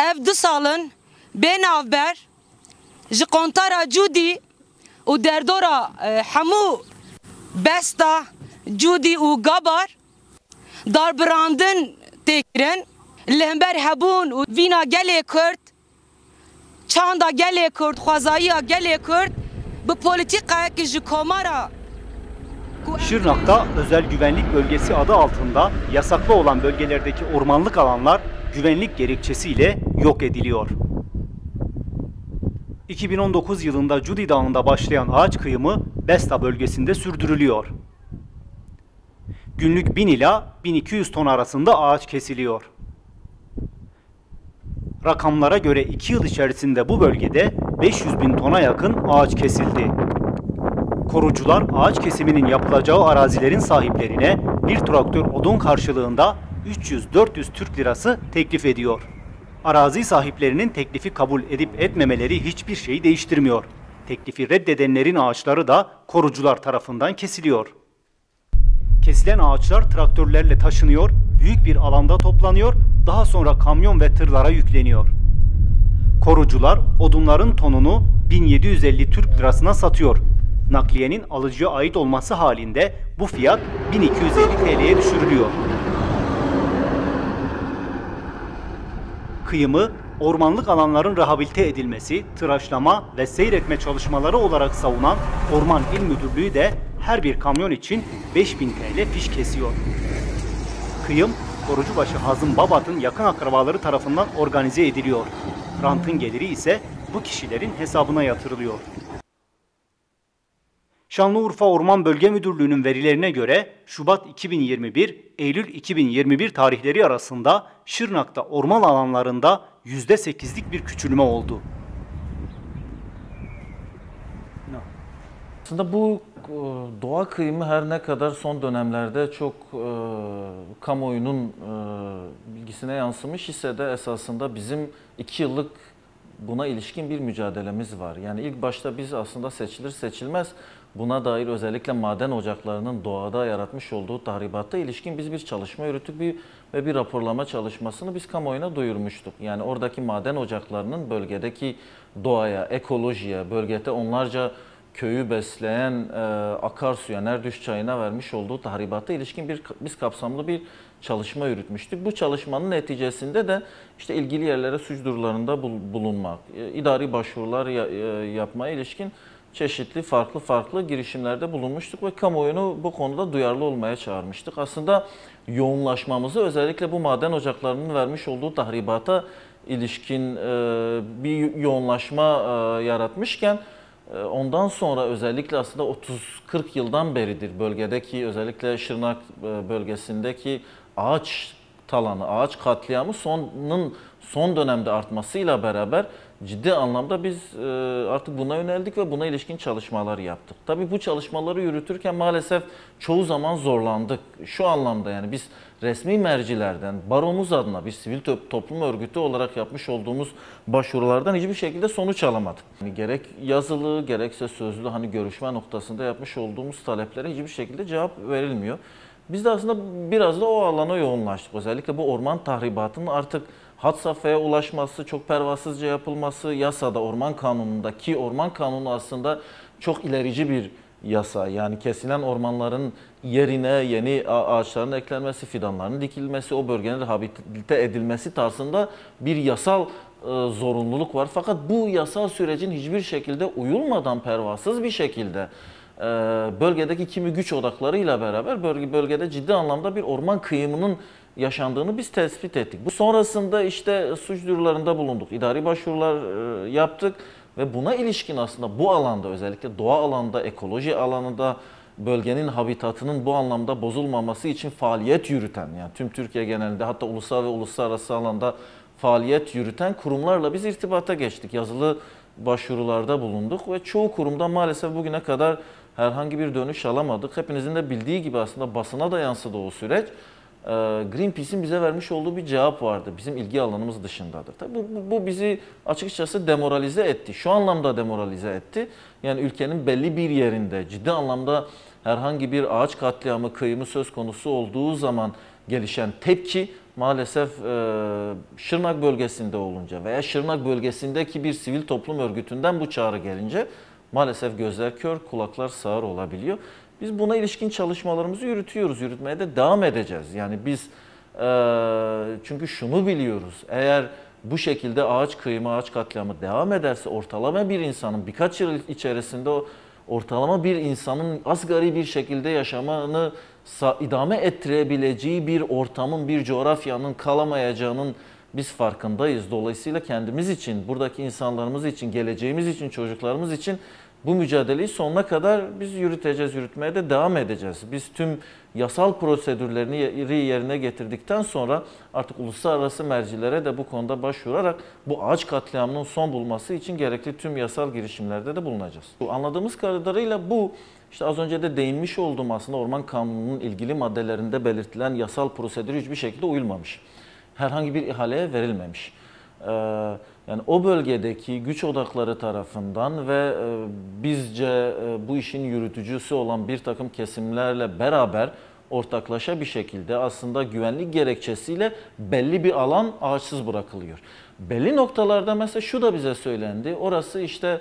ev 2 salın benavber ji kontara Cudi û derdora hemû besta Cudi û Gabar darbirandin têkirin lehember hebûn û vîna gelê Kurd çanda gelê Kurd xwezayiya gelê Kurd bi polîtîkayekî ji komara. Şırnak'ta özel güvenlik bölgesi adı altında yasaklı olan bölgelerdeki ormanlık alanlar güvenlik gerekçesiyle yok ediliyor. 2019 yılında Cudi Dağı'nda başlayan ağaç kıyımı Besta bölgesinde sürdürülüyor. Günlük 1000 ila 1200 ton arasında ağaç kesiliyor. Rakamlara göre 2 yıl içerisinde bu bölgede 500 bin tona yakın ağaç kesildi. Korucular ağaç kesiminin yapılacağı arazilerin sahiplerine bir traktör odun karşılığında 300-400 Türk lirası teklif ediyor. Arazi sahiplerinin teklifi kabul edip etmemeleri hiçbir şeyi değiştirmiyor. Teklifi reddedenlerin ağaçları da korucular tarafından kesiliyor. Kesilen ağaçlar traktörlerle taşınıyor, büyük bir alanda toplanıyor, daha sonra kamyon ve tırlara yükleniyor. Korucular odunların tonunu 1750 Türk lirasına satıyor. Nakliyenin alıcıya ait olması halinde bu fiyat 1250 TL'ye düşürülüyor. Kıyımı, ormanlık alanların rehabilite edilmesi, tıraşlama ve seyretme çalışmaları olarak savunan Orman İl Müdürlüğü de her bir kamyon için 5000 TL fiş kesiyor. Kıyım, Korucubaşı Hazım Babat'ın yakın akrabaları tarafından organize ediliyor. Rantın geliri ise bu kişilerin hesabına yatırılıyor. Şanlıurfa Orman Bölge Müdürlüğü'nün verilerine göre Şubat 2021, Eylül 2021 tarihleri arasında Şırnak'ta orman alanlarında %8'lik bir küçülme oldu. Aslında bu doğa kıyımı her ne kadar son dönemlerde çok kamuoyunun bilgisine yansımış ise de esasında bizim 2 yıllık buna ilişkin bir mücadelemiz var. Yani ilk başta biz aslında seçilir seçilmez buna dair özellikle maden ocaklarının doğada yaratmış olduğu tahribata ilişkin biz bir çalışma yürüttük ve bir raporlama çalışmasını biz kamuoyuna duyurmuştuk. Yani oradaki maden ocaklarının bölgedeki doğaya, ekolojiye, bölgede onlarca köyü besleyen akarsuya, Nerdüş çayına vermiş olduğu tahribata ilişkin biz kapsamlı bir çalışma yürütmüştük. Bu çalışmanın neticesinde de işte ilgili yerlere suç duyurularında bulunmak, idari başvurular yapmaya ilişkin çeşitli farklı girişimlerde bulunmuştuk ve kamuoyunu bu konuda duyarlı olmaya çağırmıştık. Aslında yoğunlaşmamızı özellikle bu maden ocaklarının vermiş olduğu tahribata ilişkin bir yoğunlaşma yaratmışken ondan sonra özellikle aslında 30-40 yıldan beridir bölgedeki özellikle Şırnak bölgesindeki ağaç talanı, ağaç katliamı son dönemde artmasıyla beraber ciddi anlamda biz artık buna yöneldik ve buna ilişkin çalışmalar yaptık. Tabii bu çalışmaları yürütürken maalesef çoğu zaman zorlandık. Şu anlamda yani biz resmi mercilerden, baromuz adına bir sivil toplum örgütü olarak yapmış olduğumuz başvurulardan hiçbir şekilde sonuç alamadık. Yani gerek yazılı gerekse sözlü hani görüşme noktasında yapmış olduğumuz taleplere hiçbir şekilde cevap verilmiyor. Biz de aslında biraz da o alana yoğunlaştık. Özellikle bu orman tahribatının artık had safhaya ulaşması, çok pervasızca yapılması, yasada, orman kanunundaki orman kanunu aslında çok ilerici bir yasa. Yani kesilen ormanların yerine yeni ağaçların eklenmesi, fidanların dikilmesi, o bölgenin rehabilite edilmesi tarzında bir yasal zorunluluk var. Fakat bu yasal sürecin hiçbir şekilde uyulmadan pervasız bir şekilde bölgedeki kimi güç odaklarıyla beraber bölgede ciddi anlamda bir orman kıyımının yaşandığını biz tespit ettik. Bu sonrasında işte suç duyurularında bulunduk, idari başvurular yaptık ve buna ilişkin aslında bu alanda özellikle doğa alanda, ekoloji alanında bölgenin habitatının bu anlamda bozulmaması için faaliyet yürüten yani tüm Türkiye genelinde hatta ulusal ve uluslararası alanda faaliyet yürüten kurumlarla biz irtibata geçtik. Yazılı başvurularda bulunduk ve çoğu kurumda maalesef bugüne kadar herhangi bir dönüş alamadık. Hepinizin de bildiği gibi aslında basına da yansıdı o süreç. Greenpeace'in bize vermiş olduğu bir cevap vardı. Bizim ilgi alanımız dışındadır. Tabii bu bizi açıkçası demoralize etti. Şu anlamda demoralize etti. Yani ülkenin belli bir yerinde ciddi anlamda herhangi bir ağaç katliamı, kıyımı söz konusu olduğu zaman gelişen tepki maalesef Şırnak bölgesinde olunca veya Şırnak bölgesindeki bir sivil toplum örgütünden bu çağrı gelince maalesef gözler kör, kulaklar sağır olabiliyor. Biz buna ilişkin çalışmalarımızı yürütüyoruz, yürütmeye de devam edeceğiz. Yani biz çünkü şunu biliyoruz, eğer bu şekilde ağaç kıyımı, ağaç katliamı devam ederse ortalama bir insanın birkaç yıl içerisinde ortalama bir insanın asgari bir şekilde yaşamını idame ettirebileceği bir ortamın, bir coğrafyanın kalamayacağının biz farkındayız. Dolayısıyla kendimiz için, buradaki insanlarımız için, geleceğimiz için, çocuklarımız için bu mücadeleyi sonuna kadar biz yürüteceğiz, yürütmeye de devam edeceğiz. Biz tüm yasal prosedürlerini yerine getirdikten sonra artık uluslararası mercilere de bu konuda başvurarak bu ağaç katliamının son bulması için gerekli tüm yasal girişimlerde de bulunacağız. Anladığımız kadarıyla bu işte az önce de değinmiş olduğum aslında Orman Kanunu'nun ilgili maddelerinde belirtilen yasal prosedür hiçbir şekilde uyulmamış. Herhangi bir ihaleye verilmemiş. Yani o bölgedeki güç odakları tarafından ve bizce bu işin yürütücüsü olan bir takım kesimlerle beraber ortaklaşa bir şekilde aslında güvenlik gerekçesiyle belli bir alan ağaçsız bırakılıyor. Belli noktalarda mesela şu da bize söylendi. Orası işte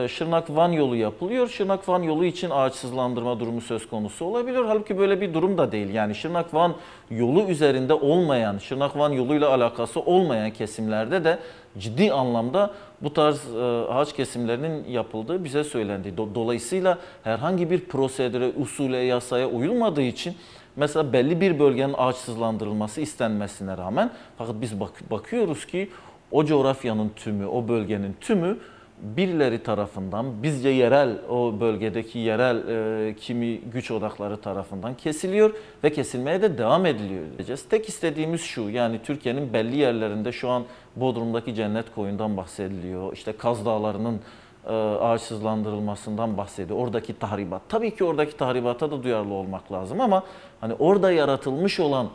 Şırnak-Van yolu yapılıyor. Şırnak-Van yolu için ağaçsızlandırma durumu söz konusu olabilir. Halbuki böyle bir durum da değil. Yani Şırnak-Van yolu üzerinde olmayan, Şırnak-Van yoluyla alakası olmayan kesimlerde de ciddi anlamda bu tarz ağaç kesimlerinin yapıldığı bize söylendi. Dolayısıyla herhangi bir prosedüre, usule, yasaya uyulmadığı için mesela belli bir bölgenin ağaçsızlandırılması istenmesine rağmen fakat biz bakıyoruz ki o coğrafyanın tümü, o bölgenin tümü birileri tarafından, bizce yerel, o bölgedeki yerel kimi güç odakları tarafından kesiliyor ve kesilmeye de devam ediliyor. Tek istediğimiz şu, yani Türkiye'nin belli yerlerinde şu an Bodrum'daki Cennet Koyun'dan bahsediliyor, işte Kaz Dağları'nın ağaçsızlandırılmasından bahsediyor, oradaki tahribat. Tabii ki oradaki tahribata da duyarlı olmak lazım ama hani orada yaratılmış olan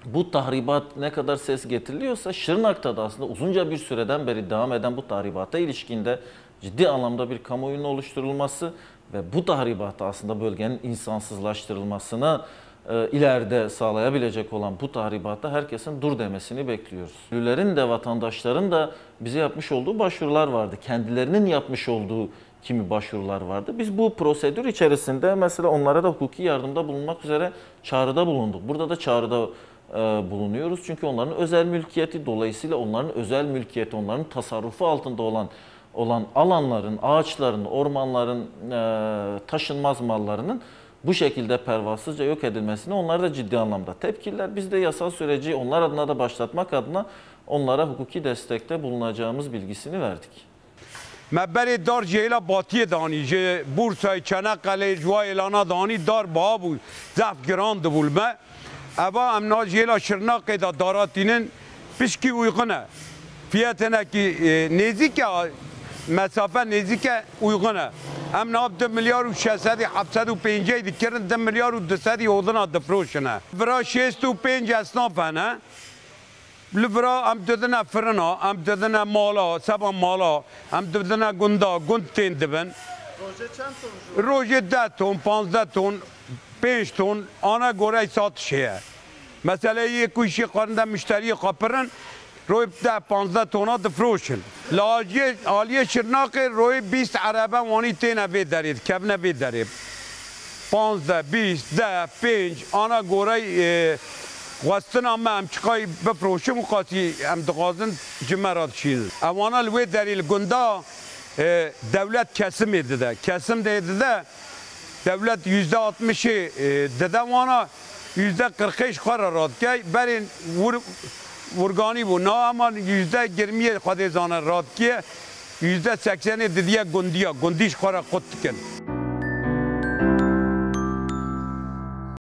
bu tahribat ne kadar ses getiriliyorsa Şırnak'ta da aslında uzunca bir süreden beri devam eden bu tahribata ilişkinde ciddi anlamda bir kamuoyunun oluşturulması ve bu tahribata aslında bölgenin insansızlaştırılmasını ileride sağlayabilecek olan bu tahribata herkesin dur demesini bekliyoruz. Köylülerin de vatandaşların da bize yapmış olduğu başvurular vardı. Kendilerinin yapmış olduğu kimi başvurular vardı. Biz bu prosedür içerisinde mesela onlara da hukuki yardımda bulunmak üzere çağrıda bulunduk. Burada da çağrıda bulunuyoruz. Çünkü onların özel mülkiyeti, dolayısıyla onların özel mülkiyeti, onların tasarrufu altında olan alanların, ağaçların, ormanların, taşınmaz mallarının bu şekilde pervasızca yok edilmesine onlar da ciddi anlamda tepkiler. Biz de yasal süreci onlar adına da başlatmak adına onlara hukuki destekte bulunacağımız bilgisini verdik. مبری دار جیلا باتی دانی جه بورسای چنقل جوای لانا دانی دار بابو زفت گران دبولمه اوا امنا جیلا شرناق دا داراتینن پشکی uyğuna fiyatına ki nezike mesafe nezike uyğuna em ne 4 milyar و 600 750 dikirin 4 milyar و 200 oduna difroşuna vra 65 esnafana Livra am dedina fırına, am dedina mala, sabah mala, am dedina gunda, gund tendibin. Roje çend ton? Roje 10 ton, 15 ton, 5 ton, ana göre satışıya. Mesela bir işi karında müşteriye kapırın, roy 10-15 tona difroşun. Laciye, aliye Şırnak'ı roy 20 araba vani tene vedarid, kevne vedarid. 15, 20, 10, 5, ana göre وستن هم چقای بفروشم و قاطی هم دقازن جمرات چیز. اوانا لوی دریل گندا devlet kesim edildi. Kesim de edildi. Devlet %60'ı dedi ona %40'ı kararad ki berin vurgani bu. Ne ama %20'ye kadar zanar rad ki %80'i dediye gundiya. Gundiş karar kutken.